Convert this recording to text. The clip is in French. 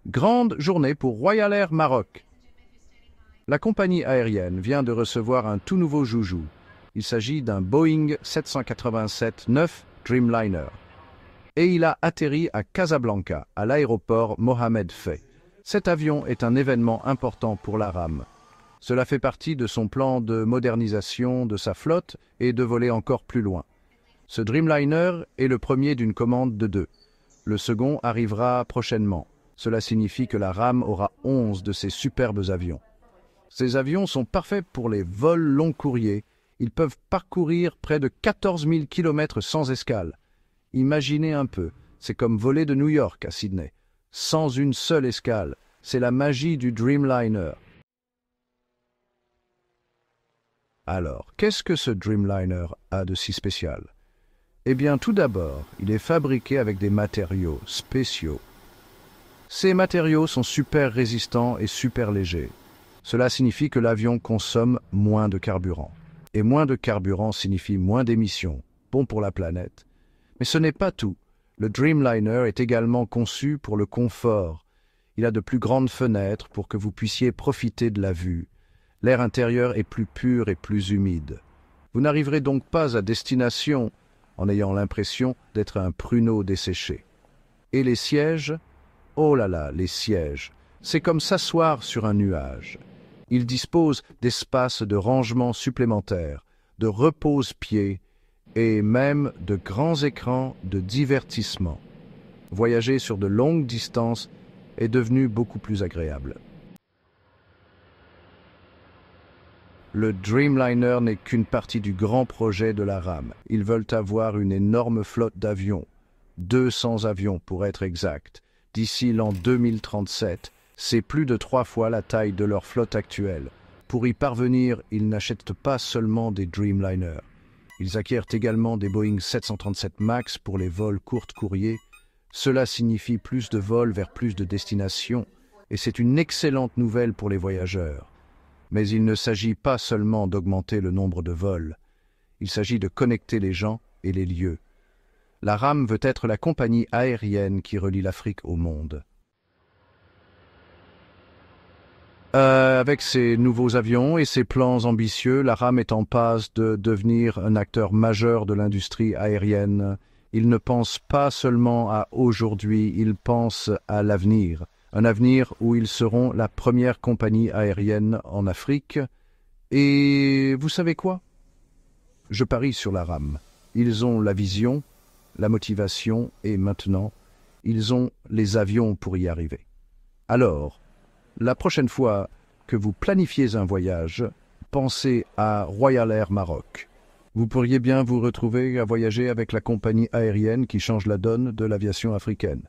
Grande journée pour Royal Air Maroc. La compagnie aérienne vient de recevoir un tout nouveau joujou. Il s'agit d'un Boeing 787-9 Dreamliner. Et il a atterri à Casablanca, à l'aéroport Mohamed Fay. Cet avion est un événement important pour la RAM. Cela fait partie de son plan de modernisation de sa flotte et de voler encore plus loin. Ce Dreamliner est le premier d'une commande de 2. Le second arrivera prochainement. Cela signifie que la RAM aura 11 de ces superbes avions. Ces avions sont parfaits pour les vols long courriers. Ils peuvent parcourir près de 14 000 km sans escale. Imaginez un peu, c'est comme voler de New York à Sydney, sans une seule escale. C'est la magie du Dreamliner. Alors, qu'est-ce que ce Dreamliner a de si spécial? Eh bien, tout d'abord, il est fabriqué avec des matériaux spéciaux. Ces matériaux sont super résistants et super légers. Cela signifie que l'avion consomme moins de carburant. Et moins de carburant signifie moins d'émissions, bon pour la planète. Mais ce n'est pas tout. Le Dreamliner est également conçu pour le confort. Il a de plus grandes fenêtres pour que vous puissiez profiter de la vue. L'air intérieur est plus pur et plus humide. Vous n'arriverez donc pas à destination en ayant l'impression d'être un pruneau desséché. Et les sièges? Oh là là, les sièges! C'est comme s'asseoir sur un nuage. Ils disposent d'espaces de rangement supplémentaires, de repose-pieds et même de grands écrans de divertissement. Voyager sur de longues distances est devenu beaucoup plus agréable. Le Dreamliner n'est qu'une partie du grand projet de la RAM. Ils veulent avoir une énorme flotte d'avions, 200 avions pour être exact. D'ici l'an 2037, c'est plus de 3 fois la taille de leur flotte actuelle. Pour y parvenir, ils n'achètent pas seulement des Dreamliners. Ils acquièrent également des Boeing 737 MAX pour les vols courts courriers. Cela signifie plus de vols vers plus de destinations, et c'est une excellente nouvelle pour les voyageurs. Mais il ne s'agit pas seulement d'augmenter le nombre de vols. Il s'agit de connecter les gens et les lieux. La RAM veut être la compagnie aérienne qui relie l'Afrique au monde. Avec ses nouveaux avions et ses plans ambitieux, la RAM est en passe de devenir un acteur majeur de l'industrie aérienne. Il ne pense pas seulement à aujourd'hui, il pense à l'avenir. Un avenir où ils seront la première compagnie aérienne en Afrique. Et vous savez quoi? Je parie sur la RAM. Ils ont la vision, la motivation et maintenant, ils ont les avions pour y arriver. Alors, la prochaine fois que vous planifiez un voyage, pensez à Royal Air Maroc. Vous pourriez bien vous retrouver à voyager avec la compagnie aérienne qui change la donne de l'aviation africaine.